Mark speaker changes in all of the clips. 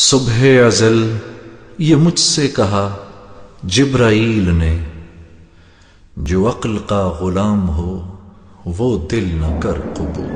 Speaker 1: صبح ازل یہ مجھ سے کہا جبرائیل نے، جو عقل کا غلام ہو وہ دل نہ کر قبول۔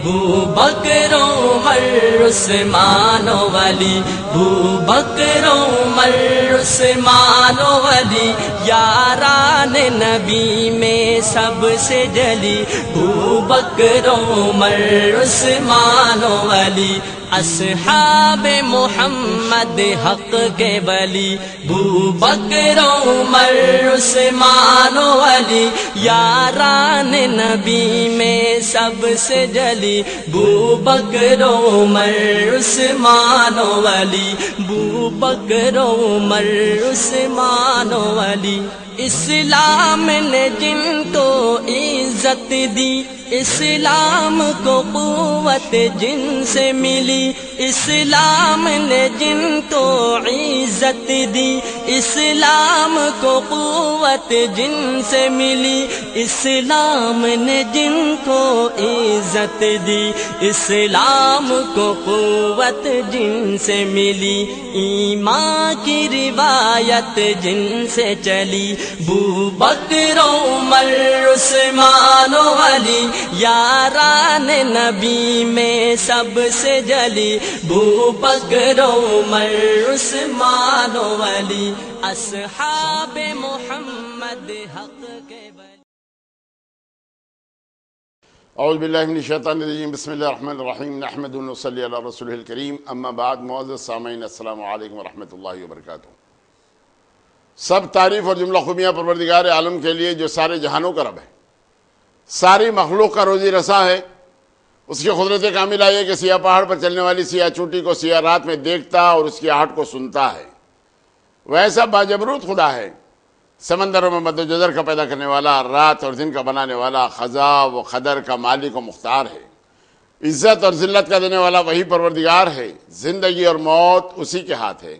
Speaker 2: بو بکر عمر عثمان ولی، بو بکر عمر عثمان ولی، یاران نبی میں سب سے جلی، بو بکر عمر عثمان ولی، اصحاب محمد حق کے ولی، بو بکر عمر عثمان ولی، یاران نبی میں سب سے جلی، بو بکر عمر عثمان ولی، بو بکر عمر عثمان ولی۔ اسلام نے جن کو عزت دی، اسلام کو قوت جن سے ملی، اسلام نے جن کو عزت دی، اسلام کو قوت جن سے ملی، اسلام نے جن کو عزت دی، اسلام کو قوت جن سے ملی، ایمان کی روایت جن سے چلی، بو بکر عمر عثمان ولی، یاران نبی میں سب سے جلی، بو بکر عمر عثمان ولی، اصحاب محمد حق کے ولی۔
Speaker 3: اعوذ باللہ من الشیطان الرجیم، بسم اللہ الرحمن الرحیم، نحمد و نصلی علی رسولہ الکریم، اما بعد، معزز سامعین السلام علیکم ورحمۃ اللہ وبرکاتہ۔ سب تعریف اور جملہ خوبیاں پروردگار عالم کے لیے جو سارے جہانوں کا رب ہے، ساری مخلوق کا روزی رساں ہے۔ اس کی قدرت کاملہ یہ کہ سیاہ پہاڑ پر چلنے والی سیاہ چونٹی کو سیاہ رات میں دیکھتا اور اس کی آہٹ کو سنتا ہے، ویسا باجبروت خدا ہے، سمندروں میں مد و جزر کا پیدا کرنے والا، رات اور دن کا بنانے والا، خزاں و قدر کا مالک و مختار ہے، عزت اور ذلت کا دینے والا وہی پروردگار ہے، زندگی اور موت اسی کے ہاتھ ہے۔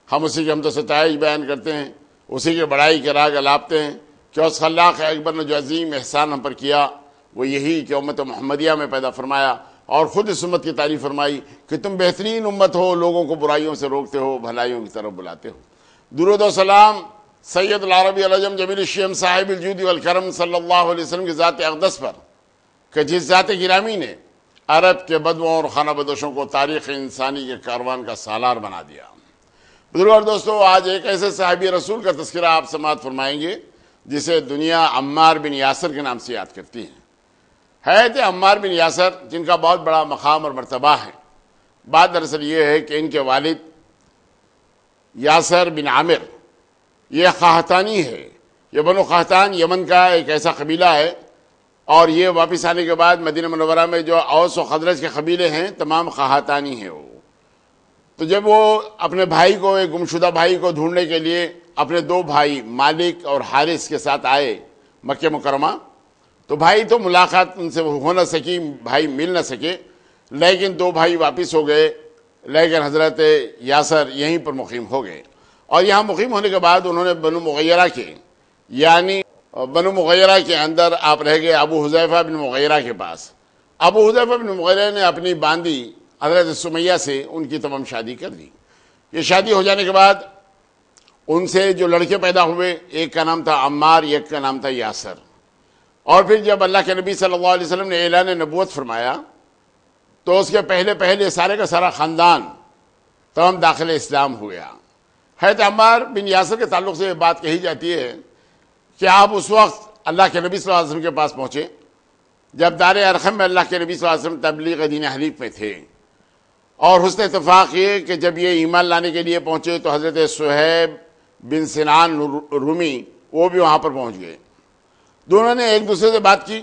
Speaker 3: ہم اسی کی حمد و ستائش بیان کرتے ہیں، اسی کی بڑائی کے راگ الاپتے ہیں کہ اس خلاق اکبر نے جو عظیم احسان ہم پر کیا وہ یہی کہ امت محمدیہ میں پیدا فرمایا، اور خود اس امت کی تعریف فرمائی کہ تم بہترین امت ہو، لوگوں کو برائیوں سے روکتے ہو، بھلائیوں کی طرف بلاتے ہو۔ درود و سلام سید العربی العجم جمیل الشیم صاحب الجود والکرم صلی اللہ علیہ وسلم کی ذات اقدس پر، کہ جس ذات گرامی نے عرب کے بدوؤں اور خانہ بدوشوں کو تاریخ انسانی کے کاروان کا سالار بنا دیا۔ بزرگوں اور دوستو، آج ایک ایسے صحابی رسول کا تذکرہ آپ سماعت فرمائیں گے جسے دنیا عمار بن یاسر کے نام سے یاد کرتی ہے۔ تھے عمار بن یاسر جن کا بہت بڑا مقام اور مرتبہ ہے۔ بات دراصل یہ ہے کہ ان کے والد یاسر بن عامر یہ قحطانی ہے، یہ بنو قحطان یمن کا ایک ایسا قبیلہ ہے، اور یہ واپس آنے کے بعد مدینہ منورہ میں جو اوس و خزرج کے قبیلے ہیں تمام قحطانی ہیں وہ۔ تو جب وہ اپنے بھائی کو، ایک گمشدہ بھائی کو ڈھونڈنے کے لیے اپنے دو بھائی مالک اور حارث کے ساتھ آئے مکہ مکرمہ، تو بھائی تو ملاقات ان سے ہو نہ سکی، بھائی مل نہ سکے، لیکن دو بھائی واپس ہو گئے، لیکن حضرت یاسر یہیں پر مقیم ہو گئے، اور یہاں مقیم ہونے کے بعد انہوں نے بنو مغیرہ کے، یعنی بنو مغیرہ کے اندر آپ رہ گئے ابو حذیفہ بن مغیرہ کے پاس۔ ابو حذیفہ بن مغیرہ نے اپنی باندی حضرت سمیہ سے ان کی تمام شادی کر دی۔ یہ شادی ہو جانے کے بعد ان سے جو لڑکے پیدا ہوئے، ایک کا نام تھا عمار، ایک کا نام تھا یاسر۔ اور پھر جب اللہ کے نبی صلی اللہ علیہ وسلم نے اعلان نبوت فرمایا تو اس کے پہلے سارے کا سارا خاندان تمام داخل اسلام ہو گیا۔ حضرت عمار بن یاسر کے تعلق سے یہ بات کہی جاتی ہے کہ آپ اس وقت اللہ کے نبی صلی اللہ علیہ وسلم کے پاس پہنچے جب دار ارقم میں اللہ کے نبی صلی اللہ علیہ وسلم تبلیغ دین حنیف میں تھے، اور حسن اتفاق یہ کہ جب یہ ایمان لانے کے لیے پہنچے تو حضرت صہیب بن سنان رومی وہ بھی وہاں پر پہنچ گئے۔ دونوں نے ایک دوسرے سے بات کی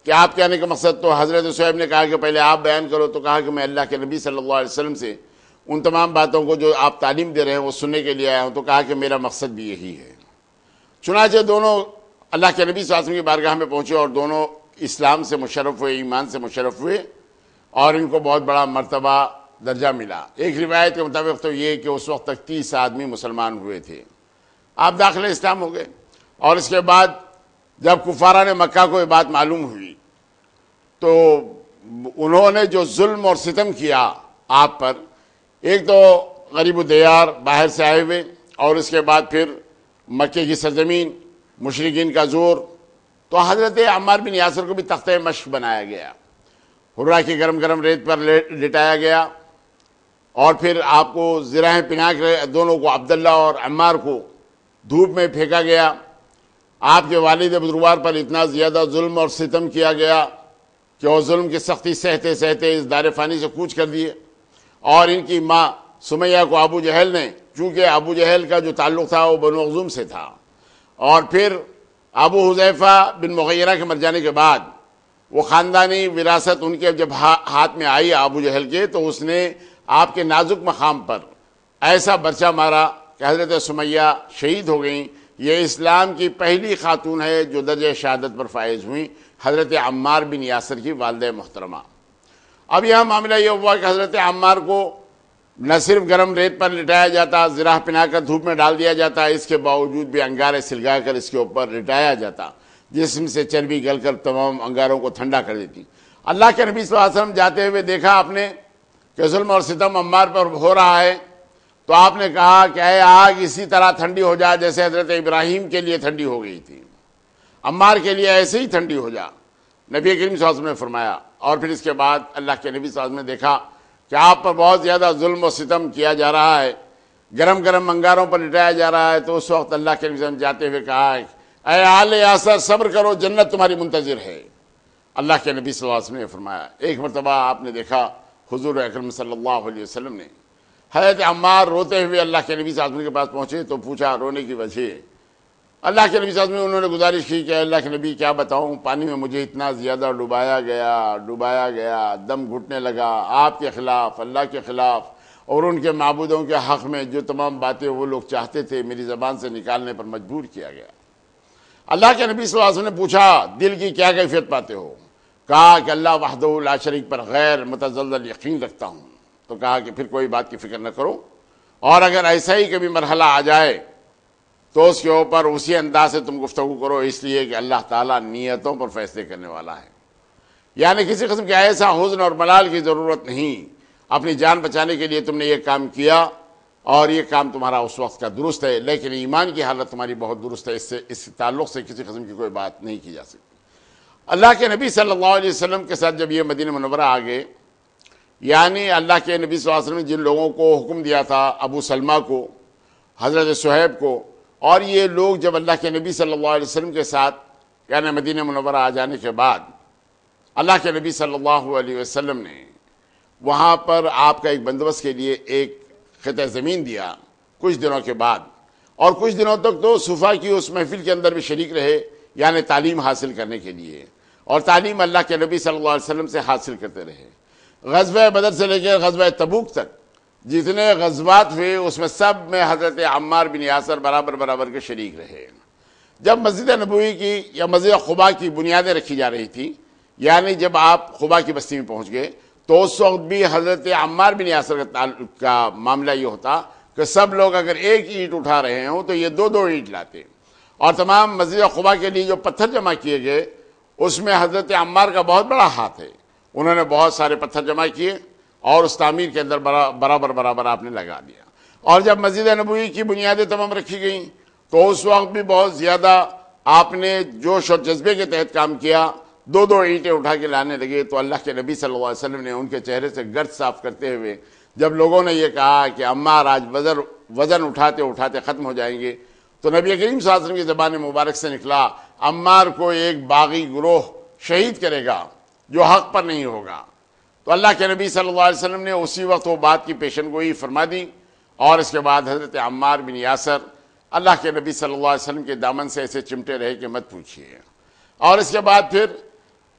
Speaker 3: کہ آپ کے آنے کا مقصد، تو حضرت صہیب نے کہا کہ پہلے آپ بیان کرو، تو کہا کہ میں اللہ کے نبی صلی اللہ علیہ وسلم سے ان تمام باتوں کو جو آپ تعلیم دے رہے ہیں وہ سننے کے لیے آیا ہوں، تو کہا کہ میرا مقصد بھی یہی ہے۔ چنانچہ دونوں اللہ کے نبی صلی اللہ علیہ وسلم کی بارگاہ میں پہنچے اور دونوں اسلام سے مشرف ہوئے، ایمان سے مشرف ہوئے، اور ان کو بہت بڑا مرتبہ درجہ ملا۔ ایک روایت کے مطابق تو یہ کہ اس وقت تک 30 آدمی مسلمان ہوئے تھے۔ آپ داخل اسلام ہو گئے، اور اس کے بعد جب کفارہ نے مکہ کو یہ بات معلوم ہوئی تو انہوں نے جو ظلم اور ستم کیا آپ پر، ایک تو غریب الدیار باہر سے آئے ہوئے، اور اس کے بعد پھر مکے کی سرزمین، مشرکین کا زور، تو حضرت عمار بن یاسر کو بھی تختہ مشق بنایا گیا، حرہ کی گرم گرم ریت پر لٹایا گیا، اور پھر آپ کو زرہیں پہنا کے دونوں کو، عبداللہ اور عمار کو دھوپ میں پھینکا گیا۔ آپ کے والد بزرگوار پر اتنا زیادہ ظلم اور ستم کیا گیا کہ وہ ظلم کی سختی سہتے سہتے اس دار فانی سے کوچ کر دیے، اور ان کی ماں سمیہ کو ابو جہل نے، چونکہ ابو جہل کا جو تعلق تھا وہ بنو مخزوم سے تھا، اور پھر ابو حذیفہ بن مغیرہ کے مر جانے کے بعد وہ خاندانی وراثت ان کے جب ہاتھ میں آئی ابو جہل کے، تو اس نے آپ کے نازک مقام پر ایسا برچہ مارا کہ حضرت سمیہ شہید ہو گئیں۔ یہ اسلام کی پہلی خاتون ہے جو درجہ شہادت پر فائز ہوئیں، حضرت عمار بن یاسر کی والدہ محترمہ۔ اب یہاں معاملہ یہ ہوا کہ حضرت عمار کو نہ صرف گرم ریت پر لٹایا جاتا، زرہ پہنا کر دھوپ میں ڈال دیا جاتا، اس کے باوجود بھی انگارے سلگا کر اس کے اوپر لٹایا جاتا، جسم سے چربی گل کر تمام انگاروں کو ٹھنڈا کر دیتی۔ اللہ کے نبی صلی اللہ علیہ وسلم جاتے ہوئے دیکھا آپ نے کہ ظلم اور ستم عمار پر ہو رہا ہے، تو آپ نے کہا کہ اے آگ اسی طرح ٹھنڈی ہو جا جیسے حضرت ابراہیم کے لیے ٹھنڈی ہو گئی تھی، عمار کے لیے ایسے ہی ٹھنڈی ہو جا، نبی کریم صلی اللہ علیہ وسلم نے فرمایا۔ اور پھر اس کے بعد اللہ کے نبی صلی اللہ علیہ وسلم نے دیکھا کہ آپ پر بہت زیادہ ظلم و ستم کیا جا رہا ہے، گرم گرم انگاروں پر لٹایا جا رہا ہے، تو اس وقت اللہ کے نبی صلی اللہ علیہ وسلم جاتے ہوئے کہا اے آل یاسر صبر کرو، جنت تمہاری منتظر ہے۔ اللہ کے نبی صلی اللہ علیہ وسلم نے فرمایا۔ ایک مرتبہ آپ نے دیکھا حضور اکرم صلی اللہ علیہ وسلم نے حضرت عمار روتے ہوئے اللہ کے نبی صلی اللہ علیہ وسلم کے پاس پہنچے تو پوچھا رونے کی وجہ۔ اللہ کے نبی صلی اللہ علیہ وسلم نے انہوں نے گزارش کی کہ اللہ کے نبی کیا بتاؤں، پانی میں مجھے اتنا زیادہ ڈبایا گیا، دم گھٹنے لگا، آپ کے خلاف، اللہ کے خلاف اور ان کے معبودوں کے حق میں جو تمام باتیں وہ لوگ چاہتے تھے میری زبان سے نکالنے پر مجبور کیا گیا۔ اللہ کے نبی صلی اللہ علیہ وسلم نے پوچھا دل کی کیا کیفیت پاتے ہو؟ کہا کہ اللہ وحدہ لا شریک پر غیر متزلزل یقین رکھتا ہوں۔ تو کہا کہ پھر کوئی بات کی فکر نہ کرو، اور اگر ایسا ہی کبھی مرحلہ آ جائے تو اس کے اوپر اسی انداز سے تم گفتگو کرو، اس لیے کہ اللہ تعالیٰ نیتوں پر فیصلے کرنے والا ہے۔ یعنی کسی قسم کے ایسا حزن اور ملال کی ضرورت نہیں، اپنی جان بچانے کے لیے تم نے یہ کام کیا اور یہ کام تمہارا اس وقت کا درست ہے، لیکن ایمان کی حالت تمہاری بہت درست ہے، اس تعلق سے کسی قسم کی کوئی بات نہیں کی جا سکتی۔ اللہ کے نبی صلی اللہ علیہ وسلم کے ساتھ جب یہ مدینہ منورہ آ گئے، یعنی اللہ کے نبی صلی اللہ علیہ وسلم نے جن لوگوں کو حکم دیا تھا، ابو سلمہ کو، حضرت صہیب کو، اور یہ لوگ جب اللہ کے نبی صلی اللہ علیہ وسلم کے ساتھ یعنی مدینہ منورہ آ جانے کے بعد اللہ کے نبی صلی اللہ علیہ وسلم نے وہاں پر آپ کا ایک بندوبست کے لیے ایک خطہ زمین دیا کچھ دنوں کے بعد، اور کچھ دنوں تک تو صفا کی اس محفل کے اندر بھی شریک رہے، یعنی تعلیم حاصل کرنے کے لیے، اور تعلیم اللہ کے نبی صلی اللہ علیہ وسلم سے حاصل کرتے رہے۔ غزوہ بدر سے لے کے غزوہ تبوک تک جتنے غزوات ہوئے اس میں سب میں حضرت عمار بن یاسر برابر کے شریک رہے۔ جب مسجد نبوی کی یا مسجد قباء کی بنیادیں رکھی جا رہی تھی، یعنی جب آپ قباء کی بستی میں پہنچ گئے، تو اس وقت بھی حضرت عمار بن یاسر کا معاملہ یہ ہوتا کہ سب لوگ اگر ایک اینٹ اٹھا رہے ہوں تو یہ دو اینٹ لاتے، اور تمام مسجد قباء کے لیے جو پتھر جمع کیے گئے اس میں حضرت عمار کا بہت بڑا ہاتھ ہے، انہوں نے بہت سارے پتھر جمع کیے اور اس تعمیر کے اندر برابر آپ نے لگا دیا۔ اور جب مسجد نبوی کی بنیادیں تمام رکھی گئیں تو اس وقت بھی بہت زیادہ آپ نے جوش اور جذبے کے تحت کام کیا، دو اینٹیں اٹھا کے لانے لگے، تو اللہ کے نبی صلی اللہ علیہ وسلم نے ان کے چہرے سے گرد صاف کرتے ہوئے جب لوگوں نے یہ کہا کہ عمار آج وزن اٹھاتے ختم ہو جائیں گے، تو نبی کریم صلی اللہ علیہ وسلم کی زبان مبارک سے نکلا عمار کو ایک باغی گروہ شہید کرے گا جو حق پر نہیں ہوگا۔ تو اللہ کے نبی صلی اللہ علیہ وسلم نے اسی وقت وہ بات کی پیشن گوئی فرما دی، اور اس کے بعد حضرت عمار بن یاسر اللہ کے نبی صلی اللہ علیہ وسلم کے دامن سے ایسے چمٹے رہے کہ مت پوچھیے۔ اور اس کے بعد پھر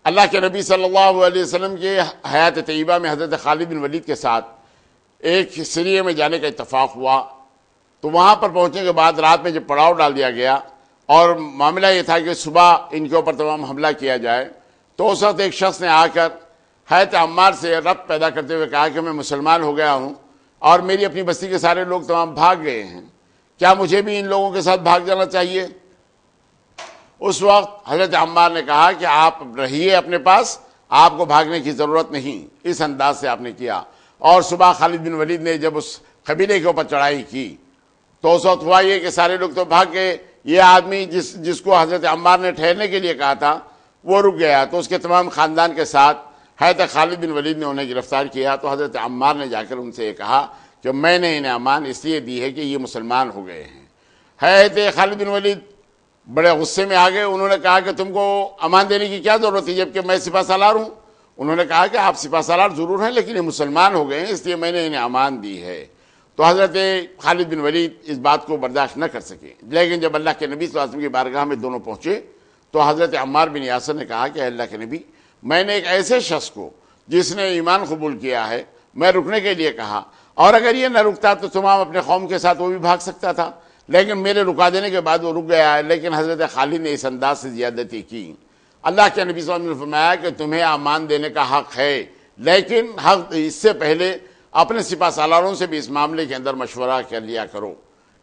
Speaker 3: اللہ کے نبی صلی اللہ علیہ وسلم کے حیات طیبہ میں حضرت خالد بن ولید کے ساتھ ایک سریے میں جانے کا اتفاق ہوا، تو وہاں پر پہنچنے کے بعد رات میں جب پڑاؤ ڈال دیا گیا اور معاملہ یہ تھا کہ صبح ان کے اوپر تمام حملہ کیا جائے، تو اس وقت ایک شخص نے آ کر حضرت عمار سے ربط پیدا کرتے ہوئے کہا کہ میں مسلمان ہو گیا ہوں اور میری اپنی بستی کے سارے لوگ تمام بھاگ گئے ہیں، کیا مجھے بھی ان لوگوں کے ساتھ بھاگ جانا چاہیے؟ اس وقت حضرت عمار نے کہا کہ آپ رہیے اپنے پاس، آپ کو بھاگنے کی ضرورت نہیں، اس انداز سے آپ نے کیا۔ اور صبح خالد بن ولید نے جب اس قبیلے کے اوپر چڑھائی کی تو اس وقت ہوا یہ کہ سارے لوگ تو بھاگ گئے. یہ آدمی جس کو حضرت عمار نے ٹھہرنے کے لیے کہا تھا وہ رک گیا. تو اس کے تمام خاندان کے ساتھ حضرت خالد بن ولید نے انہیں گرفتار کیا. تو حضرت عمار نے جا کر ان سے یہ کہا کہ میں نے انہیں امان اس لیے دی ہے کہ یہ مسلمان ہو گئے ہیں. حضرت خالد بن ولید بڑے غصے میں آ گئے. انہوں نے کہا کہ تم کو امان دینے کی کیا ضرورت ہے جبکہ میں سپہ سالار ہوں. انہوں نے کہا کہ آپ سپہ سالار ضرور ہیں لیکن یہ مسلمان ہو گئے ہیں اس لیے میں نے انہیں امان دی ہے. تو حضرت خالد بن ولید اس بات کو برداشت نہ کر سکے. لیکن جب اللہ کے نبی صلی اللہ علیہ وسلم کی بارگاہ میں دونوں پہنچے تو حضرت عمار بن یاسر نے کہا کہ اللہ کے نبی میں نے ایک ایسے شخص کو جس نے ایمان قبول کیا ہے میں رکنے کے لیے کہا اور اگر یہ نہ رکتا تو تمام اپنے قوم کے ساتھ وہ بھی بھاگ سکتا تھا لیکن میرے رکا دینے کے بعد وہ رک گیا ہے. لیکن حضرت خالد نے اس انداز سے زیادتی کی. اللہ کے نبی صلی اللہ علیہ وسلم نے فرمایا کہ تمہیں امان دینے کا حق ہے لیکن حق اس سے پہلے اپنے سپہ سالاروں سے بھی اس معاملے کے اندر مشورہ کر لیا کرو.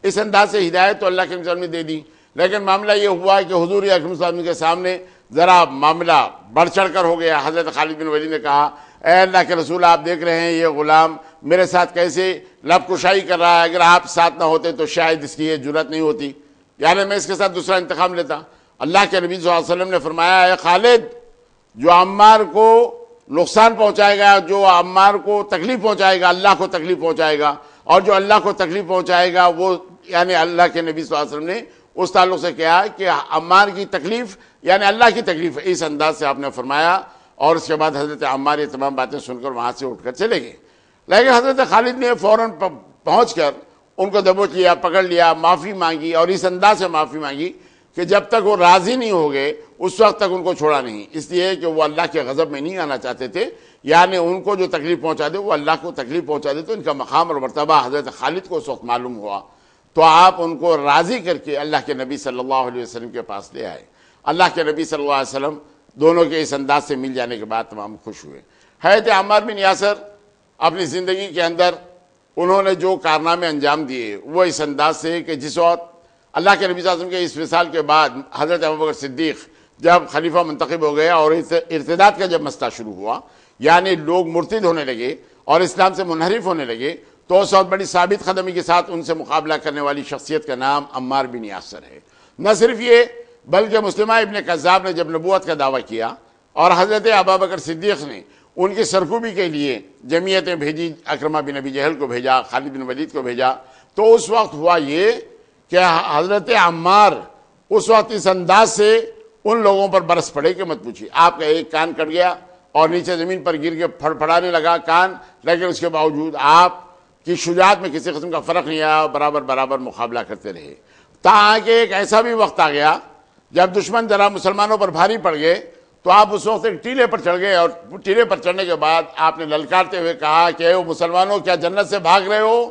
Speaker 3: اس انداز سے ہدایت تو اللہ کے نبی صلی اللہ علیہ وسلم نے دے دی. لیکن معاملہ یہ ہوا کہ حضور اکرم صلی اللہ علیہ وسلم کے سامنے ذرا معاملہ بڑھ چڑھ کر ہو گیا. حضرت خالد بن ولید نے کہا اے اللہ کے رسول آپ دیکھ رہے ہیں یہ غلام میرے ساتھ کیسے لب کشائی کر رہا ہے. اگر آپ ساتھ نہ ہوتے تو شاید اس کی یہ جرات نہیں ہوتی یعنی میں اس کے ساتھ دوسرا انتخاب لیتا. اللہ کے نبی صلی اللہ علیہ وسلم نے فرمایا اے خالد جو عمار کو نقصان پہنچائے گا جو عمار کو تکلیف پہنچائے گا اللہ کو تکلیف پہنچائے گا اور جو اللہ کو تکلیف پہنچائے گا وہ یعنی اللہ کے نبی صلی اللہ علیہ وسلم نے اس تعلق سے کہا کہ عمار کی تکلیف یعنی اللہ کی تکلیف اس انداز سے آپ نے فرمایا. اور اس کے بعد حضرت عمار یہ تمام باتیں سن کر وہاں سے اٹھ کر چلے گئے. لیکن حضرت خالد نے فوراً پہنچ کر ان کو دبوچ لیا پکڑ لیا معافی مانگی اور اس انداز سے معافی مانگی کہ جب تک وہ راضی نہیں ہو گئے اس وقت تک ان کو چھوڑا نہیں. اس لیے کہ وہ اللہ کے غضب میں نہیں آنا چاہتے تھے یعنی ان کو جو تکلیف پہنچا دے وہ اللہ کو تکلیف پہنچا دے. تو ان کا مقام اور مرتبہ حضرت خالد کو اس وقت معلوم ہوا تو آپ ان کو راضی کر کے اللہ کے نبی صلی اللہ علیہ وسلم کے پاس لے آئے. اللہ کے نبی صلی اللہ علیہ وسلم دونوں کے اس انداز سے مل جانے کے بعد تمام خوش ہوئے. حضرت عمار بن یاسر اپنی زندگی کے اندر انہوں نے جو کارنامے انجام دیے وہ اس انداز سے کہ جس وقت اللہ کے نبی صلی اللہ علیہ وسلم کے اس وصال کے بعد حضرت ابوبکر صدیق جب خلیفہ منتخب ہو گیا اور ارتداد کا جب مسئلہ شروع ہوا یعنی لوگ مرتد ہونے لگے اور اسلام سے منحرف ہونے لگے تو اس وقت بڑی ثابت قدمی کے ساتھ ان سے مقابلہ کرنے والی شخصیت کا نام عمار بن یاسر ہے. نہ صرف یہ بلکہ مسلمہ ابن کذاب نے جب نبوت کا دعویٰ کیا اور حضرت ابوبکر صدیق نے ان کی سرکوبی کے لیے جمعیتیں بھیجی اکرمہ بن ابی جہل کو بھیجا خالد بن ولید کو بھیجا تو اس وقت ہوا یہ کہ حضرت عمار اس وقت اس انداز سے ان لوگوں پر برس پڑے کہ مت پوچھیے. آپ کا ایک کان کٹ گیا اور نیچے زمین پر گر کے پھڑپھڑانے لگا کان لیکن اس کے باوجود آپ کی شجاعت میں کسی قسم کا فرق نہیں آیا برابر مقابلہ کرتے رہے. تاکہ ایک ایسا بھی وقت آ گیا جب دشمن ذرا مسلمانوں پر بھاری پڑ گئے تو آپ اس وقت ایک ٹیلے پر چڑھ گئے اور ٹیلے پر چڑھنے کے بعد آپ نے للکارتے ہوئے کہا کہ اے مسلمانوں کیا جنت سے بھاگ رہے ہو؟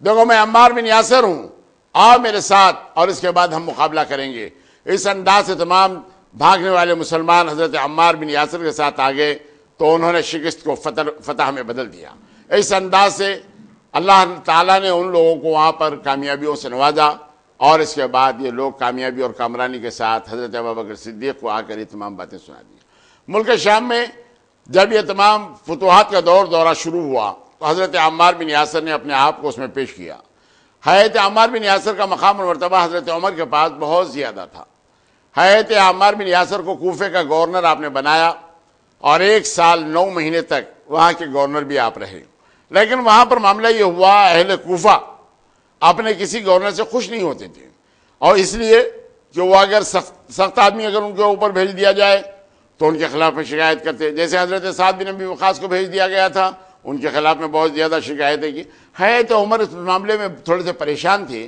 Speaker 3: دیکھو میں عمار بن یاسر ہوں آؤ میرے ساتھ اور اس کے بعد ہم مقابلہ کریں گے. اس انداز سے تمام بھاگنے والے مسلمان حضرت عمار بن یاسر کے ساتھ آ گئے تو انہوں نے شکست کو فتح میں بدل دیا. اس انداز سے اللہ تعالیٰ نے ان لوگوں کو وہاں پر کامیابیوں سے نوازا اور اس کے بعد یہ لوگ کامیابی اور کامرانی کے ساتھ حضرت ابوبکر صدیق کو آ کر یہ تمام باتیں سنا دی. ملک شام میں جب یہ تمام فتوحات کا دورہ شروع ہوا تو حضرت عمار بن یاسر نے اپنے آپ کو اس میں پیش کیا. حضرت عمار بن یاسر کا مقام اور مرتبہ حضرت عمر کے پاس بہت زیادہ تھا. حضرت عمار بن یاسر کو کوفے کا گورنر آپ نے بنایا اور 1 سال 9 مہینے تک وہاں کے گورنر بھی آپ رہے. لیکن وہاں پر معاملہ یہ ہوا اہل کوفہ اپنے کسی گورنر سے خوش نہیں ہوتے تھے اور اس لیے کہ وہ اگر سخت آدمی اگر ان کے اوپر بھیج دیا جائے تو ان کے خلاف میں شکایت کرتے. جیسے حضرت سعد بن ابی وقاص کو بھیج دیا گیا تھا ان کے خلاف میں بہت زیادہ شکایتیں کی. ہے تو عمر اس معاملے میں تھوڑے سے پریشان تھے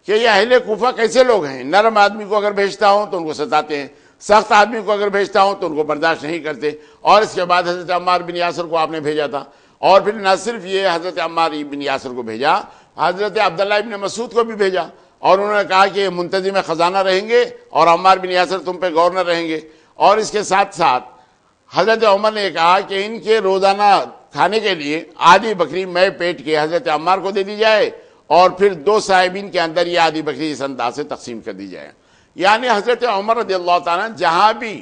Speaker 3: کہ یہ اہل کوفہ کیسے لوگ ہیں. نرم آدمی کو اگر بھیجتا ہوں تو ان کو ستاتے ہیں سخت آدمی کو اگر بھیجتا ہوں تو ان کو برداشت نہیں کرتے. اور اس کے بعد حضرت عمار بن یاسر کو آپ نے بھیجا تھا اور پھر نہ صرف یہ حضرت عمار بن یاسر کو بھیجا حضرت عبداللہ ابن مسعود کو بھی بھیجا اور انہوں نے کہا کہ یہ منتظم خزانہ رہیں گے اور عمار بن یاسر تم پہ گورنر رہیں گے. اور اس کے ساتھ ساتھ حضرت عمر نے کہا کہ ان کے روزانہ کھانے کے لیے آدھی بکری میں پیٹ کے حضرت عمار کو دے دی جائے اور پھر 2 صاحبین کے اندر یہ آدھی بکری اس انداز سے تقسیم کر دی جائے. یعنی حضرت عمر رضی اللہ تعالیٰ جہاں بھی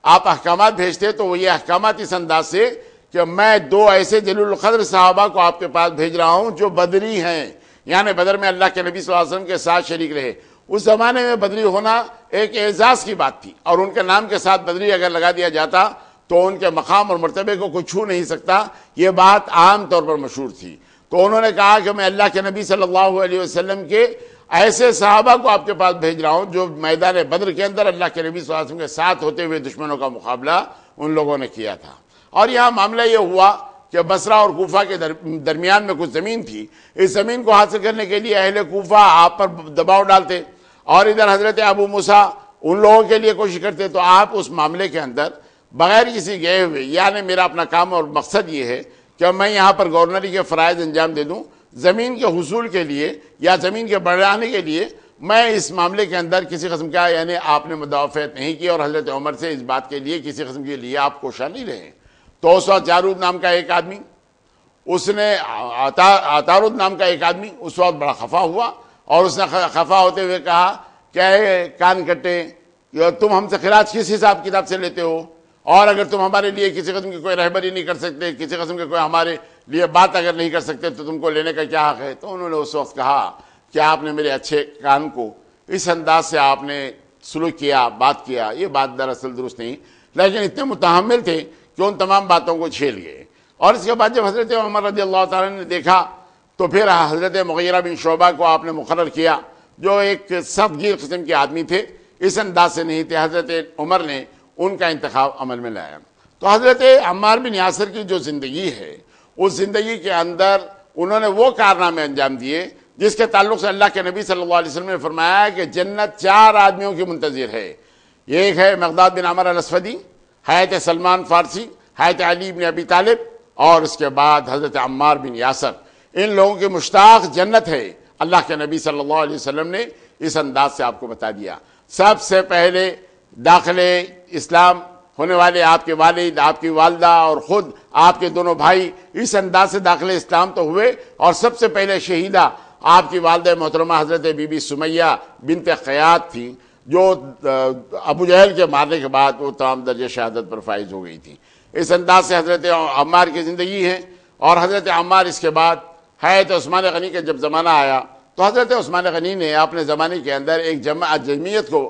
Speaker 3: آپ احکامات بھیجتے تو وہ یہ احکامات اس انداز سے کہ میں دو ایسے جلیل القدر صحابہ کو آپ کے پاس بھیج رہا ہوں جو بدری ہیں، یعنی بدر میں اللہ کے نبی صلی اللہ علیہ وسلم کے ساتھ شریک رہے۔ اس زمانے میں بدری ہونا ایک اعزاز کی بات تھی، اور ان کے نام کے ساتھ بدری اگر لگا دیا جاتا تو ان کے مقام اور مرتبے کو کوئی چھو نہیں سکتا، یہ بات عام طور پر مشہور تھی۔ تو انہوں نے کہا کہ میں اللہ کے نبی صلی اللہ علیہ وسلم کے ایسے صحابہ کو آپ کے پاس بھیج رہا ہوں جو میدان بدر کے اندر اللہ کے نبی صلی اللہ علیہ وسلم کے ساتھ ہوتے ہوئے دشمنوں کا مقابلہ ان لوگوں نے کیا تھا۔ اور یہاں معاملہ یہ ہوا کہ بصرہ اور کوفہ کے درمیان میں کچھ زمین تھی، اس زمین کو حاصل کرنے کے لیے اہل کوفہ آپ پر دباؤ ڈالتے، اور ادھر حضرت ابو موسیٰ ان لوگوں کے لیے کوشش کرتے۔ تو آپ اس معاملے کے اندر بغیر کسی گئے ہوئے، یعنی میرا اپنا کام اور مقصد یہ ہے کہ میں یہاں پر گورنری کے فرائض انجام دے دوں، زمین کے حصول کے لیے یا زمین کے بڑھانے کے لیے میں اس معاملے کے اندر کسی قسم کا، یعنی آپ نے مدافعت نہیں کی، اور حضرت عمر سے اس بات کے لیے کسی قسم کے لیے آپ کوشاں نہیں رہے۔ تو اس وقت جارود نام کا ایک آدمی، اس نے عطارد نام کا ایک آدمی اس وقت بڑا خفا ہوا، اور اس نے خفا ہوتے ہوئے کہا کہ اے کان کٹے، تم ہم سے خراج کس حساب کتاب سے لیتے ہو، اور اگر تم ہمارے لیے کسی قسم کی کوئی رہبری نہیں کر سکتے، کسی قسم کے کوئی ہمارے لیے بات اگر نہیں کر سکتے تو تم کو لینے کا کیا حق ہے؟ تو انہوں نے اس وقت کہا کہ آپ نے میرے اچھے کان کو اس انداز سے آپ نے سلوک کیا، بات کیا، یہ بات دراصل درست نہیں، لیکن اتنے متحمل تھے کہ ان تمام باتوں کو جھیل گئے۔ اور اس کے بعد جب حضرت عمر رضی اللہ تعالیٰ نے دیکھا تو پھر حضرت مغیرہ بن شعبہ کو آپ نے مقرر کیا، جو ایک سخت گیر قسم کے آدمی تھے، اس انداز سے نہیں تھے، حضرت عمر نے ان کا انتخاب عمل میں لایا۔ تو حضرت عمار بن یاسر کی جو زندگی ہے، اس زندگی کے اندر انہوں نے وہ کارنامے انجام دیے جس کے تعلق سے اللہ کے نبی صلی اللہ علیہ وسلم نے فرمایا کہ جنت 4 آدمیوں کی منتظر ہے۔ ایک ہے مقداد بن عمر الاسودی، حضرت سلمان فارسی، حضرت علی بن ابی طالب، اور اس کے بعد حضرت عمار بن یاسر۔ ان لوگوں کی مشتاق جنت ہے، اللہ کے نبی صلی اللہ علیہ وسلم نے اس انداز سے آپ کو بتا دیا۔ سب سے پہلے داخلے اسلام ہونے والے آپ کے والد، آپ کی والدہ اور خود آپ کے دونوں بھائی اس انداز سے داخل اسلام تو ہوئے، اور سب سے پہلے شہیدہ آپ کی والدہ محترمہ حضرت بی بی سمیہ بنت خیاط تھی، جو ابو جہل کے مارنے کے بعد وہ تمام درجہ شہادت پر فائز ہو گئی تھی۔ اس انداز سے حضرت عمار کی زندگی ہے۔ اور حضرت عمار اس کے بعد حضرت عثمان غنی کے جب زمانہ آیا تو حضرت عثمان غنی نے اپنے زمانے کے اندر ایک جمعیت کو،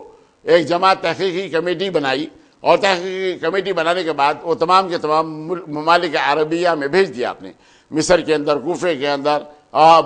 Speaker 3: ایک جماعت تحقیقی کمیٹی بنائی، اور تحقیقی کمیٹی بنانے کے بعد وہ تمام کے تمام ممالک عربیہ میں بھیج دیا آپ نے، مصر کے اندر، کوفے کے اندر،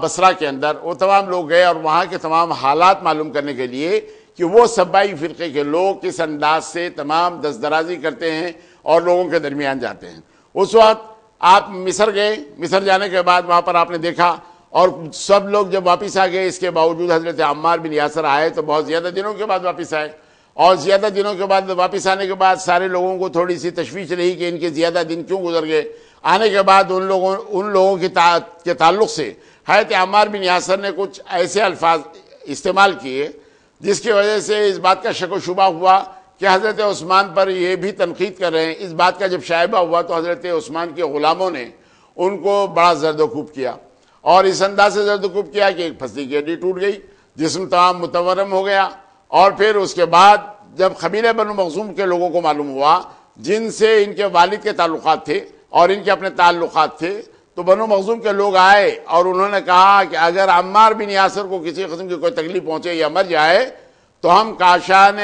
Speaker 3: بصرہ کے اندر، وہ تمام لوگ گئے اور وہاں کے تمام حالات معلوم کرنے کے لیے کہ وہ سبائی فرقے کے لوگ کس انداز سے تمام دست درازی کرتے ہیں اور لوگوں کے درمیان جاتے ہیں۔ اس وقت آپ مصر گئے، مصر جانے کے بعد وہاں پر آپ نے دیکھا، اور سب لوگ جب واپس آ گئے، اس کے باوجود حضرت عمار بن یاسر آئے تو بہت زیادہ دنوں کے بعد واپس آئے، اور زیادہ دنوں کے بعد واپس آنے کے بعد سارے لوگوں کو تھوڑی سی تشویش رہی کہ ان کے زیادہ دن کیوں گزر گئے۔ آنے کے بعد ان لوگوں کے تعلق سے حضرت عمار بن یاسر نے کچھ ایسے الفاظ استعمال کیے جس کی وجہ سے اس بات کا شک و شبہ ہوا کہ حضرت عثمان پر یہ بھی تنقید کر رہے ہیں۔ اس بات کا جب شائبہ ہوا تو حضرت عثمان کے غلاموں نے ان کو بڑا زرد و کوب کیا، اور اس انداز سے زرد و کوب کیا کہ ایک پھسلی کی ہڈی ٹوٹ گئی، جسم تمام متورم ہو گیا۔ اور پھر اس کے بعد جب قبیلہ بنو مخزوم کے لوگوں کو معلوم ہوا، جن سے ان کے والد کے تعلقات تھے اور ان کے اپنے تعلقات تھے، تو بنو مخزوم کے لوگ آئے اور انہوں نے کہا کہ اگر عمار بن یاسر کو کسی قسم کی کوئی تکلیف پہنچے یا مر جائے تو ہم کاشان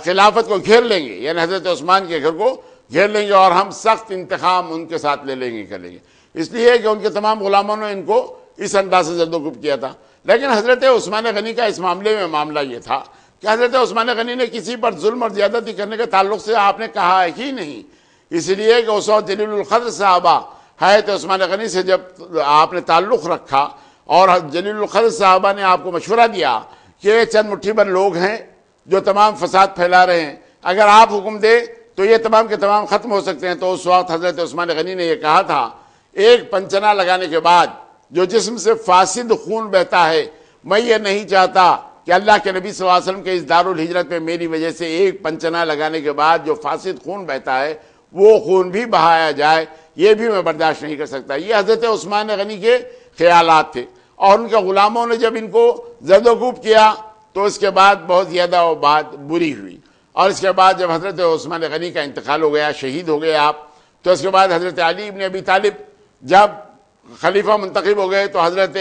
Speaker 3: خلافت کو گھیر لیں گے، یعنی حضرت عثمان کے گھر کو گھیر لیں گے، اور ہم سخت انتقام ان کے ساتھ لے لیں گے، کریں گے۔ اس لیے کہ ان کے تمام غلاموں نے ان کو اس انداز سے زد و کوب کیا تھا۔ لیکن حضرت عثمان غنی کا اس معاملے میں معاملہ یہ تھا کہ حضرت عثمان غنی نے کسی پر ظلم اور زیادتی کرنے کے تعلق سے آپ نے کہا ہی نہیں، اس لیے کہ اس وقت جلیل القدر صحابہ حضرت عثمان غنی سے جب آپ نے تعلق رکھا، اور جلیل القدر صحابہ نے آپ کو مشورہ دیا کہ یہ چند مٹھی بھر لوگ ہیں جو تمام فساد پھیلا رہے ہیں، اگر آپ حکم دے تو یہ تمام کے تمام ختم ہو سکتے ہیں۔ تو اس وقت حضرت عثمان غنی نے یہ کہا تھا، ایک پنچنا لگانے کے بعد جو جسم سے فاسد خون بہتا ہے، میں یہ نہیں چاہتا کہ اللہ کے نبی صلی اللہ علیہ وسلم کے اس دارالہجرت میں میری وجہ سے ایک پنچنا لگانے کے بعد جو فاسد خون بہتا ہے وہ خون بھی بہایا جائے، یہ بھی میں برداشت نہیں کر سکتا۔ یہ حضرت عثمان غنی کے خیالات تھے، اور ان کے غلاموں نے جب ان کو زد و کوب کیا تو اس کے بعد بہت زیادہ وہ بات بری ہوئی۔ اور اس کے بعد جب حضرت عثمان غنی کا انتقال ہو گیا، شہید ہو گئے آپ، تو اس کے بعد حضرت علی ابن ابی طالب جب خلیفہ منتخب ہو گئے تو حضرت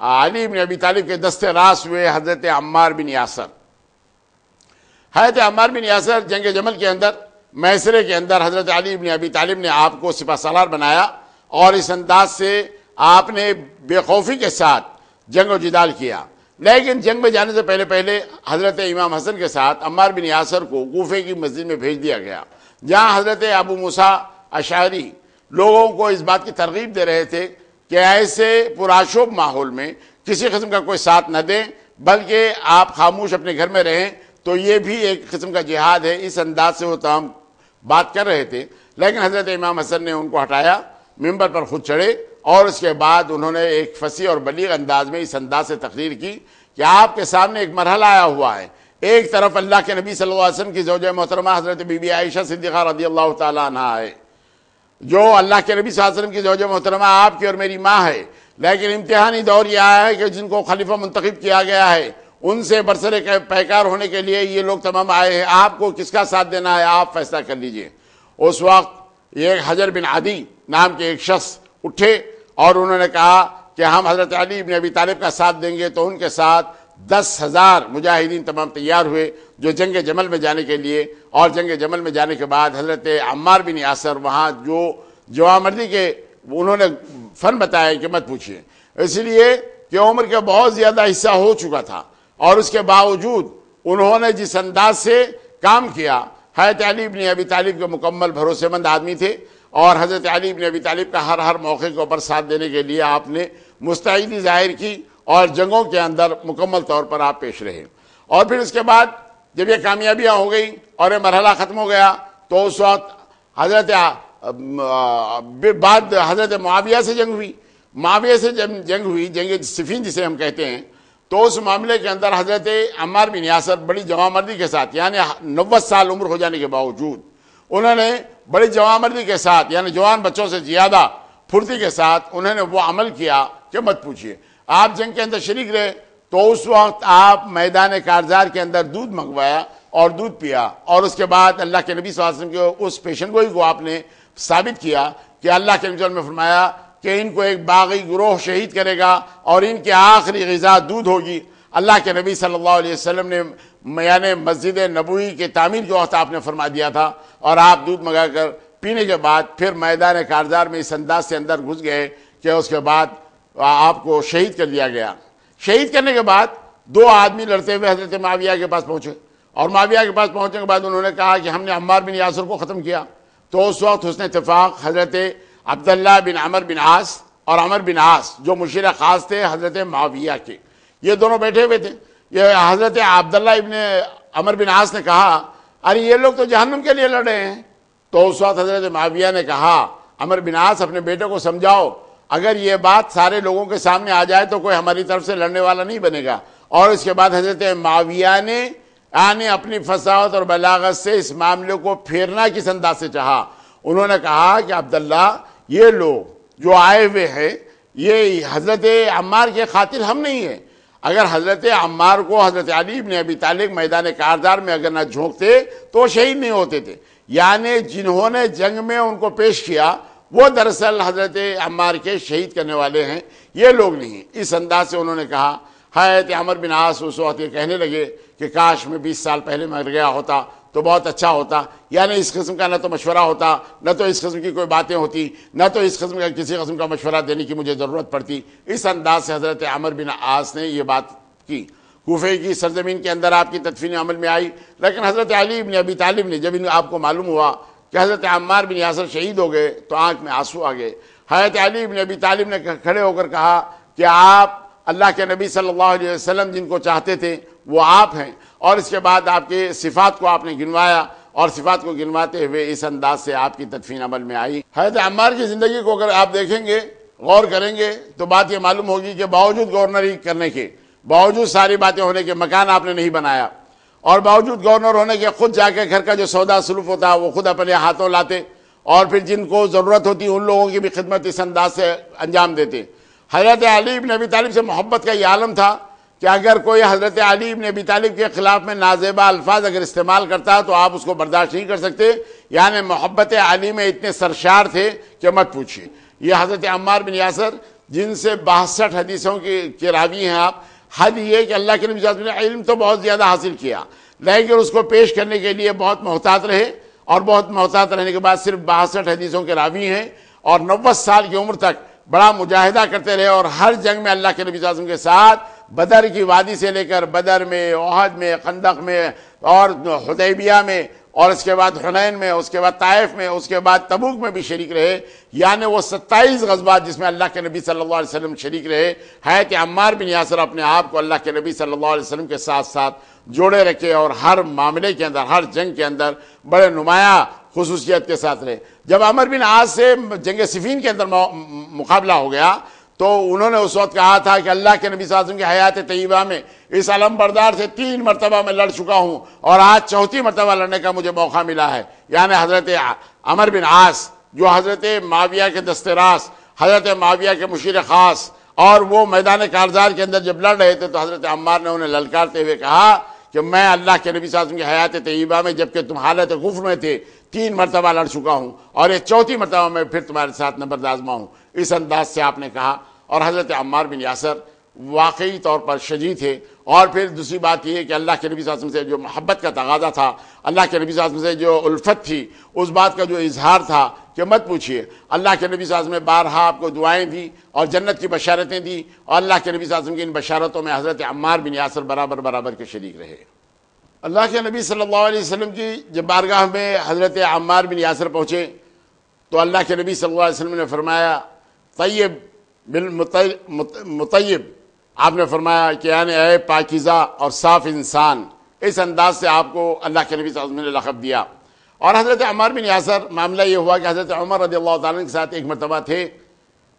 Speaker 3: علی ابن ابی طالب کے دست راست ہوئے حضرت عمار بن یاسر. حضرت عمار بن یاسر جنگ جمل کے اندر محاصرے کے اندر حضرت علی ابن ابی طالب نے آپ کو سپہ سالار بنایا اور اس انداز سے آپ نے بے خوفی کے ساتھ جنگ و جدال کیا. لیکن جنگ میں جانے سے پہلے حضرت امام حسن کے ساتھ عمار بن یاسر کو کوفے کی مسجد میں بھیج دیا گیا، جہاں حضرت ابو موسیٰ اشعری لوگوں کو اس بات کی ترغیب دے رہے تھے کہ ایسے پرآشوب ماحول میں کسی قسم کا کوئی ساتھ نہ دیں، بلکہ آپ خاموش اپنے گھر میں رہیں. تو یہ بھی ایک قسم کا جہاد ہے. اس انداز سے وہ تمام بات کر رہے تھے. لیکن حضرت امام حسن نے ان کو ہٹایا، ممبر پر خود چڑھے اور اس کے بعد انہوں نے ایک فصیح اور بلیغ انداز میں اس انداز سے تقریر کی کہ آپ کے سامنے ایک مرحلہ آیا ہوا ہے. ایک طرف اللہ کے نبی صلی اللہ علیہ وسلم کی زوجہ محترمہ حضرت بی بی عائشہ صدیقہ رضی اللہ تعالیٰ عنہا ہے، جو اللہ کے نبی صلی اللہ علیہ وسلم کی زوجہ محترمہ آپ کی اور میری ماں ہے. لیکن امتحانی دور یہ آیا ہے کہ جن کو خلیفہ منتخب کیا گیا ہے ان سے برسر پیکار ہونے کے لیے یہ لوگ تمام آئے ہیں. آپ کو کس کا ساتھ دینا ہے آپ فیصلہ کر لیجئے. اس وقت یہ حجر بن عدی نام کے ایک شخص اٹھے اور انہوں نے کہا کہ ہم حضرت علی ابن ابی طالب کا ساتھ دیں گے. تو ان کے ساتھ 10,000 مجاہدین تمام تیار ہوئے جو جنگ جمل میں جانے کے لیے. اور جنگ جمل میں جانے کے بعد حضرت عمار بن یاسر وہاں جو جوانمردی کے انہوں نے فن بتایا کہ مت پوچھئے، اس لیے کہ عمر کا بہت زیادہ حصہ ہو چکا تھا اور اس کے باوجود انہوں نے جس انداز سے کام کیا. حضرت علی ابن ابی طالب کے مکمل بھروسے مند آدمی تھے اور حضرت علی ابن ابی طالب کا ہر موقع کے اوپر ساتھ دینے کے لیے آپ نے مستعدی ظاہر کی اور جنگوں کے اندر مکمل طور پر آپ پیش رہے. اور پھر اس کے بعد جب یہ کامیابیاں ہو گئی اور یہ مرحلہ ختم ہو گیا تو اس وقت بعد حضرت معاویہ سے جنگ ہوئی. معاویہ سے جنگ ہوئی، جنگ صفین جسے ہم کہتے ہیں. تو اس معاملے کے اندر حضرت عمار بن یاسر بڑی جوانمردی کے ساتھ، یعنی 90 سال عمر ہو جانے کے باوجود انہوں نے بڑی جوانمردی کے ساتھ، یعنی جوان بچوں سے زیادہ پھرتی کے ساتھ انہوں نے وہ عمل کیا کہ مت پوچھئے. آپ جنگ کے اندر شریک رہے تو اس وقت آپ میدان کارزار کے اندر دودھ منگوایا اور دودھ پیا اور اس کے بعد اللہ کے نبی صلی اللہ علیہ وسلم کے اس پیشن گوئی کو آپ نے ثابت کیا کہ اللہ کے نبی صلی اللہ علیہ وسلم نے فرمایا کہ ان کو ایک باغی گروہ شہید کرے گا اور ان کے آخری غذا دودھ ہوگی. اللہ کے نبی صلی اللہ علیہ وسلم نے یعنی مسجد نبوی کے تعمیر کے وقت آپ نے فرما دیا تھا اور آپ دودھ منگا کر پینے کے بعد پھر میدان کارزار میں اس انداز سے اندر گھس گئے کہ اس کے بعد آپ کو شہید کر دیا گیا. شہید کرنے کے بعد 2 آدمی لڑتے ہوئے حضرت معاویہ کے پاس پہنچے اور معاویہ کے پاس پہنچنے کے بعد انہوں نے کہا کہ ہم نے عمار بن یاسر کو ختم کیا. تو اس وقت حسن اتفاق حضرت عبداللہ بن عمر بن عاص اور عمر بن عاص جو مشیر خاص تھے حضرت معاویہ کے، یہ دونوں بیٹھے ہوئے تھے. یہ حضرت عبداللہ ابن عمر بن عاص نے کہا ارے یہ لوگ تو جہنم کے لیے لڑ رہے ہیں. تو اس وقت حضرت معاویہ نے کہا عمر بن عاص اپنے بیٹے کو سمجھاؤ، اگر یہ بات سارے لوگوں کے سامنے آ جائے تو کوئی ہماری طرف سے لڑنے والا نہیں بنے گا. اور اس کے بعد حضرت معاویہ نے اپنی فصاحت اور بلاغت سے اس معاملے کو پھیرنا کس انداز سے چاہا. انہوں نے کہا کہ عبداللہ یہ لوگ جو آئے ہوئے ہیں یہ حضرت عمار کے قاتل ہم نہیں ہیں. اگر حضرت عمار کو حضرت علی ابن ابی طالب میدان کارزار میں اگر نہ جھونکتے تو شہید نہیں ہوتے تھے. یعنی جنہوں نے جنگ میں ان کو پیش کیا وہ دراصل حضرت عمار کے شہید کرنے والے ہیں، یہ لوگ نہیں. اس انداز سے انہوں نے کہا. حضرت عمر بن عاص اس وقت یہ کہنے لگے کہ کاش میں 20 سال پہلے مر گیا ہوتا تو بہت اچھا ہوتا. یعنی اس قسم کا نہ تو مشورہ ہوتا، نہ تو اس قسم کی کوئی باتیں ہوتی، نہ تو اس قسم کا کسی قسم کا مشورہ دینے کی مجھے ضرورت پڑتی. اس انداز سے حضرت عمر بن عاص نے یہ بات کی. کوفے کی سرزمین کے اندر آپ کی تدفین عمل میں آئی. لیکن حضرت علی ابن ابی طالب نے جب آپ کو معلوم ہوا کہ حضرت عمار بن یاسر شہید ہو گئے تو آنکھ میں آنسو آ گئے. حضرت علی ابن ابی طالب نے کھڑے ہو کر کہا کہ آپ اللہ کے نبی صلی اللہ علیہ وسلم جن کو چاہتے تھے وہ آپ ہیں. اور اس کے بعد آپ کے صفات کو آپ نے گنوایا اور صفات کو گنواتے ہوئے اس انداز سے آپ کی تدفین عمل میں آئی. حضرت عمار کی زندگی کو اگر آپ دیکھیں گے، غور کریں گے تو بات یہ معلوم ہوگی کہ باوجود گورنری کرنے کے، باوجود ساری باتیں ہونے کے، مکان آپ نے نہیں بنایا اور باوجود گورنر ہونے کے خود جا کے گھر کا جو سودا سلوف ہوتا وہ خود اپنے ہاتھوں لاتے اور پھر جن کو ضرورت ہوتی ان لوگوں کی بھی خدمت اس انداز سے انجام دیتے. حضرت علی ابن ابی طالب سے محبت کا یہ عالم تھا کہ اگر کوئی حضرت علی بن ابی طالب کے خلاف میں نازیبا الفاظ اگر استعمال کرتا تو آپ اس کو برداشت نہیں کر سکتے. یعنی محبت علی میں اتنے سرشار تھے کہ مت پوچھیے. یہ حضرت عمار بن یاسر جن سے 62 حدیثوں کے راوی ہیں آپ. حد یہ کہ اللہ کے نبی صلی اللہ علیہ وسلم نے علم تو بہت زیادہ حاصل کیا لیکن اس کو پیش کرنے کے لیے بہت محتاط رہے, اور بہت محتاط رہنے کے بعد صرف 62 حدیثوں کے راوی ہیں, اور 90 سال کی عمر تک بڑا مجاہدہ کرتے رہے, اور ہر جنگ میں اللہ کے نبی صلی اللہ علیہ وسلم کے ساتھ بدر کی وادی سے لے کر بدر میں, احد میں, خندق میں, اور حدیبیہ میں, اور اس کے بعد حنین میں, اس کے بعد طائف میں, اس کے بعد تبوک میں بھی شریک رہے. یعنی وہ 27 غزوات جس میں اللہ کے نبی صلی اللہ علیہ وسلم شریک رہے. حضرت عمار بن یاسر اپنے آپ کو اللہ کے نبی صلی اللہ علیہ وسلم کے ساتھ ساتھ جوڑے رکھے, اور ہر معاملے کے اندر, ہر جنگ کے اندر بڑے نمایاں خصوصیت کے ساتھ رہے. جب عمر بن عاص سے جنگ صفین کے اندر مقابلہ ہو گیا تو انہوں نے اس وقت کہا تھا کہ اللہ کے نبی صلی اللہ علیہ وسلم کی حیات طیبہ میں اس علم بردار سے 3 مرتبہ میں لڑ چکا ہوں, اور آج 4تھی مرتبہ لڑنے کا مجھے موقع ملا ہے. یعنی حضرت عمر بن عاص جو حضرت معاویہ کے دست راست, حضرت معاویہ کے مشیر خاص, اور وہ میدان کارزار کے اندر جب لڑ رہے تھے تو حضرت عمار نے انہیں للکارتے ہوئے کہا کہ میں اللہ کے نبی صلی اللہ علیہ وسلم کی حیات طیبہ میں جبکہ تم حالت کفر میں تھے 3 مرتبہ لڑ چکا ہوں, اور یہ 4تھی مرتبہ میں پھر تمہارے ساتھ نبرد آزما ہوں. اس انداز سے آپ نے کہا. اور حضرت عمار بن یاسر واقعی طور پر شجاع تھے. اور پھر دوسری بات یہ کہ اللہ کے نبی صلی اللہ علیہ وسلم سے جو محبت کا تقاضا تھا, اللہ کے نبی صلی اللہ علیہ وسلم سے جو الفت تھی, اس بات کا جو اظہار تھا کہ مت پوچھیے. اللہ کے نبی صلی اللہ علیہ وسلم نے بارہا آپ کو دعائیں دی اور جنت کی بشارتیں دی, اور اللہ کے نبی صلی اللہ علیہ وسلم کی ان بشارتوں میں حضرت عمار بن یاسر برابر کے شریک رہے. اللہ کے نبی صلی اللہ علیہ وسلم کی جب بارگاہ میں حضرت عمار بن یاسر پہنچے تو اللہ کے نبی صلی اللہ علیہ وسلم نے فرمایا طیب بالمطیب, آپ نے فرمایا کہ یعنی اے پاکیزہ اور صاف انسان. اس انداز سے آپ کو اللہ کے نبی صلی اللہ علیہ وسلم نے لقب دیا. اور حضرت عمار بن یاسر معاملہ یہ ہوا کہ حضرت عمر رضی اللہ تعالیٰ کے ساتھ ایک مرتبہ تھے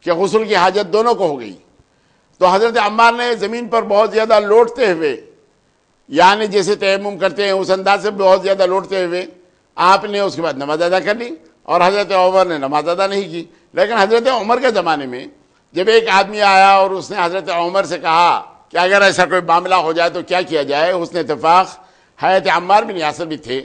Speaker 3: کہ غسل کی حاجت دونوں کو ہو گئی. تو حضرت عمار نے زمین پر بہت زیادہ لوٹتے ہوئے, یعنی جیسے تیمم کرتے ہیں اس انداز سے بہت زیادہ لوٹتے ہوئے آپ نے اس کے بعد نماز ادا کر لی, اور حضرت عمر نے نماز ادا نہیں کی. لیکن حضرت عمر کے زمانے میں جب ایک آدمی آیا اور اس نے حضرت عمر سے کہا کہ اگر ایسا کوئی معاملہ ہو جائے تو کیا کیا جائے, حسن اتفاق حضرت عمار بن یاسر بھی تھے.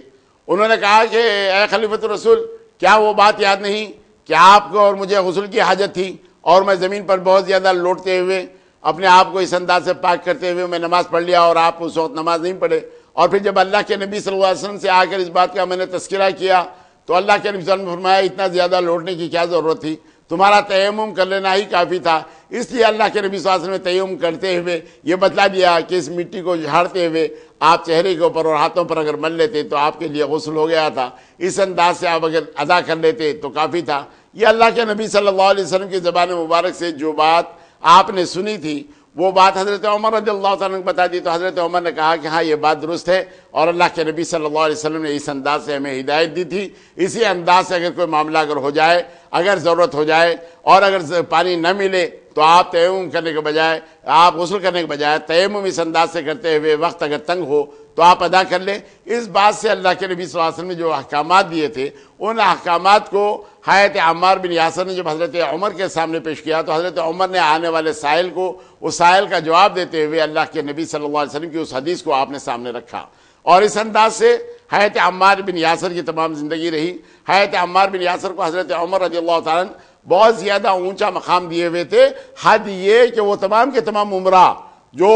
Speaker 3: انہوں نے کہا کہ اے خلیفۃ الرسول, کیا وہ بات یاد نہیں کہ آپ کو اور مجھے غسل کی حاجت تھی, اور میں زمین پر بہت زیادہ لوٹتے ہوئے اپنے آپ کو اس انداز سے پاک کرتے ہوئے میں نماز پڑھ لیا, اور آپ اس وقت نماز نہیں پڑھے. اور پھر جب اللہ کے نبی صلی اللہ علیہ وسلم سے آ کر اس بات کا میں نے تذکرہ کیا تو اللہ کے نبی صلی اللہ علیہ وسلم نے فرمایا اتنا زیادہ لوٹنے کی کیا ضرورت تھی, تمہارا تیمم کر لینا ہی کافی تھا. اس لیے اللہ کے نبی صلی اللہ علیہ وسلم نے تیمم کرتے ہوئے یہ بتلا دیا کہ اس مٹی کو جھاڑتے ہوئے آپ چہرے کے اوپر اور ہاتھوں پر اگر مل لیتے تو آپ کے لیے غسل ہو گیا تھا. اس انداز سے آپ اگر ادا کر لیتے تو کافی تھا. یہ اللہ کے نبی صلی اللہ علیہ وسلم کی زبان مبارک سے جو بات آپ نے سنی تھی وہ بات حضرت عمر رضی اللہ تعالیٰ نے بتا دی. تو حضرت عمر نے کہا کہ ہاں یہ بات درست ہے, اور اللہ کے نبی صلی اللہ علیہ وسلم نے اس انداز سے ہمیں ہدایت دی تھی. اسی انداز سے اگر کوئی معاملہ اگر ہو جائے, اگر ضرورت ہو جائے اور اگر پانی نہ ملے تو آپ تیمم کرنے کے بجائے, آپ غسل کرنے کے بجائے تیمم اس انداز سے کرتے ہوئے وقت اگر تنگ ہو تو آپ ادا کر لیں. اس بات سے اللہ کے نبی صلی اللہ علیہ وسلم نے جو احکامات دیے تھے ان احکامات کو حضرت عمار بن یاسر نے جب حضرت عمر کے سامنے پیش کیا تو حضرت عمر نے آنے والے سائل کو اس سائل کا جواب دیتے ہوئے اللہ کے نبی صلی اللہ علیہ وسلم کی اس حدیث کو آپ نے سامنے رکھا. اور اس انداز سے حضرت عمار بن یاسر کی تمام زندگی رہی. حضرت عمار بن یاسر کو حضرت عمر رضی اللہ تعالیٰ بہت زیادہ اونچا مقام دیے ہوئے تھے. حد یہ کہ وہ تمام کے تمام عمرہ جو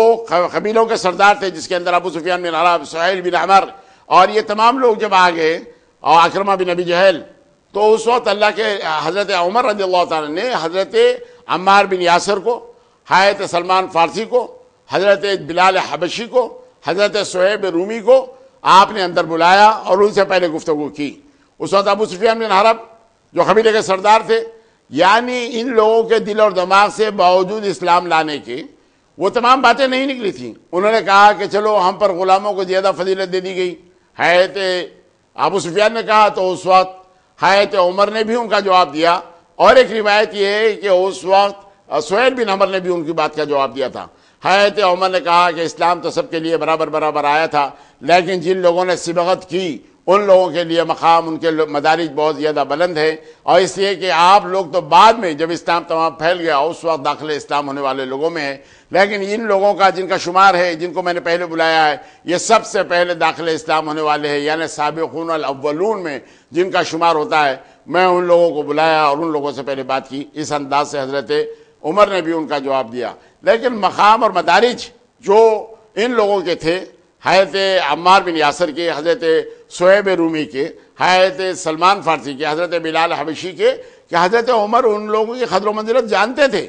Speaker 3: قبیلوں کے سردار تھے, جس کے اندر ابو سفیان بن حرب, سہیل بن عمر, اور یہ تمام لوگ جب آ گئے, اور اکرمہ بن ابی جہل, تو اس وقت اللہ کے حضرت عمر رضی اللہ تعالیٰ نے حضرت عمار بن یاسر کو, حضرت سلمان فارسی کو, حضرت بلال حبشی کو, حضرت صہیب رومی کو آپ نے اندر بلایا اور ان سے پہلے گفتگو کی. اس وقت ابو سفیان بن حرب جو قبیلے کے سردار تھے, یعنی ان لوگوں کے دل اور دماغ سے باوجود اسلام لانے کے وہ تمام باتیں نہیں نکلی تھیں. انہوں نے کہا کہ چلو ہم پر غلاموں کو زیادہ فضیلت دے دی گئی. حضرت ابو سفیان نے کہا تو اس وقت حضرت عمر نے بھی ان کا جواب دیا. اور ایک روایت یہ ہے کہ اس وقت سہیل بن عمر نے بھی ان کی بات کا جواب دیا تھا. حضرت عمر نے کہا کہ اسلام تو سب کے لیے برابر آیا تھا, لیکن جن لوگوں نے سبغت کی ان لوگوں کے لیے مقام، ان کے مدارج بہت زیادہ بلند ہے، اور اس لیے کہ آپ لوگ تو بعد میں جب اسلام تمام پھیل گیا اس وقت داخل اسلام ہونے والے لوگوں میں ہے، لیکن ان لوگوں کا جن کا شمار ہے، جن کو میں نے پہلے بلایا ہے، یہ سب سے پہلے داخل اسلام ہونے والے ہیں، یعنی سابقون الاولون میں جن کا شمار ہوتا ہے، میں ان لوگوں کو بلایا اور ان لوگوں سے پہلے بات کی۔ اس انداز سے حضرت عمر نے بھی ان کا جواب دیا۔ لیکن مقام اور مدارج جو ان لوگوں کے تھے، حضرت عمار بن یاسر کے، حضرت صہیب رومی کے، حضرت سلمان فارسی کے، حضرت بلال حبشی کے، کہ حضرت عمر ان لوگوں کی قدر و منزلت جانتے تھے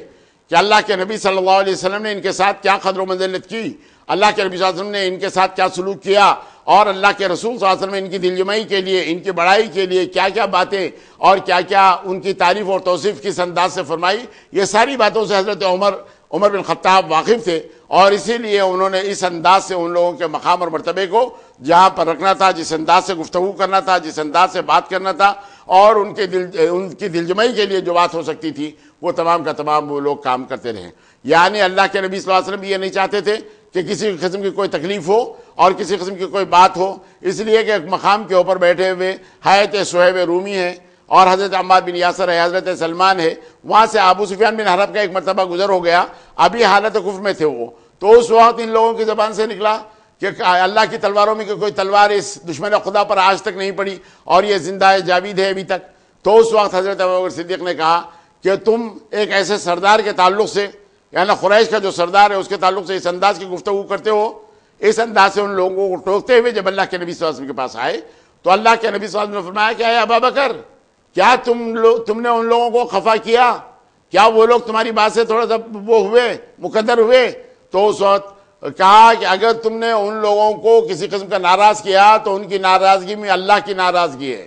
Speaker 3: کہ اللہ کے نبی صلی اللہ علیہ وسلم نے ان کے ساتھ کیا قدر و منزلت کی، اللہ کے نبی صلی اللہ علیہ وسلم نے ان کے ساتھ کیا سلوک کیا، اور اللہ کے رسول صلی اللہ علیہ وسلم نے ان کی دلجمعی کے لیے، ان کی بڑائی کے لیے کیا کیا باتیں اور کیا کیا ان کی تعریف اور توصیف کس انداز سے فرمائی، یہ ساری باتوں سے حضرت عمر بن خطاب واقف تھے، اور اسی لیے انہوں نے اس انداز سے ان لوگوں کے مقام اور مرتبے کو جہاں پر رکھنا تھا، جس انداز سے گفتگو کرنا تھا، جس انداز سے بات کرنا تھا، اور ان کی دلجمعی کے لیے جو بات ہو سکتی تھی، وہ تمام کا تمام وہ لوگ کام کرتے رہے۔ یعنی اللہ کے نبی صلی اللہ علیہ وسلم بھی یہ نہیں چاہتے تھے کہ کسی قسم کی کوئی تکلیف ہو اور کسی قسم کی کوئی بات ہو، اس لیے کہ ایک مقام کے اوپر بیٹھے ہوئے حضرت صہیب رومی ہے اور حضرت عمار بن یاسر ہے، حضرت سلمان ہے، وہاں سے ابو سفیان بن حرب کا ایک مرتبہ گزر ہو گیا، ابھی حالت کفر میں تھے وہ، تو اس وقت ان لوگوں کی زبان سے نکلا کہ اللہ کی تلواروں میں کہ کوئی تلوار اس دشمن خدا پر آج تک نہیں پڑی اور یہ زندہ جاوید ہے ابھی تک۔ تو اس وقت حضرت ابوبکر صدیق نے کہا کہ تم ایک ایسے سردار کے تعلق سے، یعنی قریش کا جو سردار ہے اس کے تعلق سے اس انداز کی گفتگو کرتے ہو۔ اس انداز سے ان لوگوں کو ٹوکتے ہوئے جب اللہ کے نبی صلی اللہ علیہ وسلم کے پاس آئے تو اللہ کے نبی صلی اللہ علیہ وسلم نے فرمایا کہ اے ابوبکر، کیا تم نے ان لوگوں کو خفا کیا؟ کیا وہ لوگ تمہاری بات سے تھوڑا سا وہ ہوئے، مقدر ہوئے؟ تو اس وقت کہا کہ اگر تم نے ان لوگوں کو کسی قسم کا ناراض کیا تو ان کی ناراضگی میں اللہ کی ناراضگی ہے۔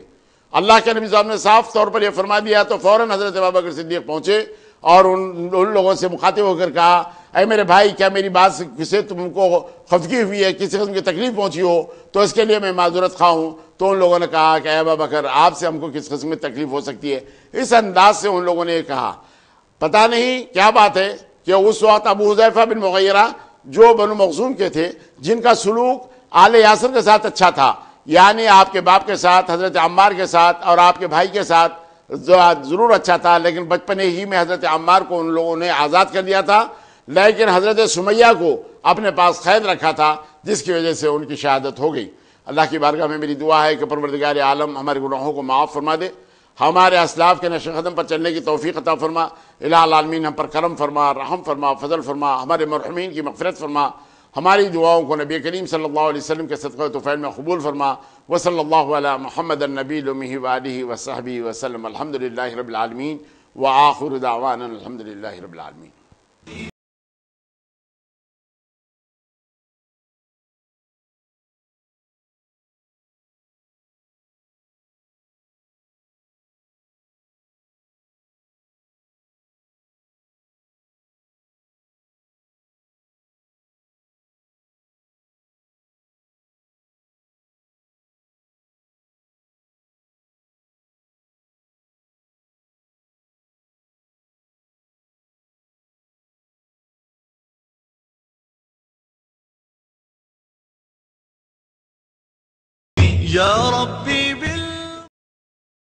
Speaker 3: اللہ کے نبی صاحب نے صاف طور پر یہ فرما دیا، تو فوراً حضرت ابوبکر صدیق پہنچے اور ان لوگوں سے مخاطب ہو کر کہا، اے میرے بھائی، کیا میری بات سے تم کو خفگی ہوئی ہے، کسی قسم کی تکلیف پہنچی ہو تو اس کے لیے میں معذرت خواہ ہوں۔ تو ان لوگوں نے کہا کہ اے ابوبکر، آپ سے ہم کو کس قسم کی تکلیف ہو سکتی ہے؟ اس انداز سے ان لوگوں نے یہ کہا۔ پتہ نہیں کیا بات ہے کہ اس وقت ابو حذیفہ بن مغیرہ جو بنو مخزوم کے تھے، جن کا سلوک آل یاسر کے ساتھ اچھا تھا، یعنی آپ کے باپ کے ساتھ، حضرت عمار کے ساتھ اور آپ کے بھائی کے ساتھ ضرور اچھا تھا، لیکن بچپنے ہی میں حضرت عمار کو ان لوگوں نے آزاد کر دیا تھا، لیکن حضرت سمیہ کو اپنے پاس قید رکھا تھا، جس کی وجہ سے ان کی شہادت ہو گئی۔ اللہ کی بارگاہ میں میری دعا ہے کہ پروردگار عالم ہمارے گناہوں کو معاف فرما دے، ہمارے اسلاف کے نقش قدم پر چلنے کی توفیق عطا فرما، الہ العالمین ہم پر کرم فرما، رحم فرما، فضل فرما، ہمارے مرحومین کی مغفرت فرما، ہماری دعاؤں کو نبی کریم صلی اللہ علیہ وسلم کے صدقہ طفیل میں قبول فرما، وصلی اللہ علی محمد النبی الامہ وآلہ وصحبہ وسلم، الحمدللہ رب العالمین، وآخر دعوانا الحمدللہ رب العالمین۔
Speaker 4: يا رب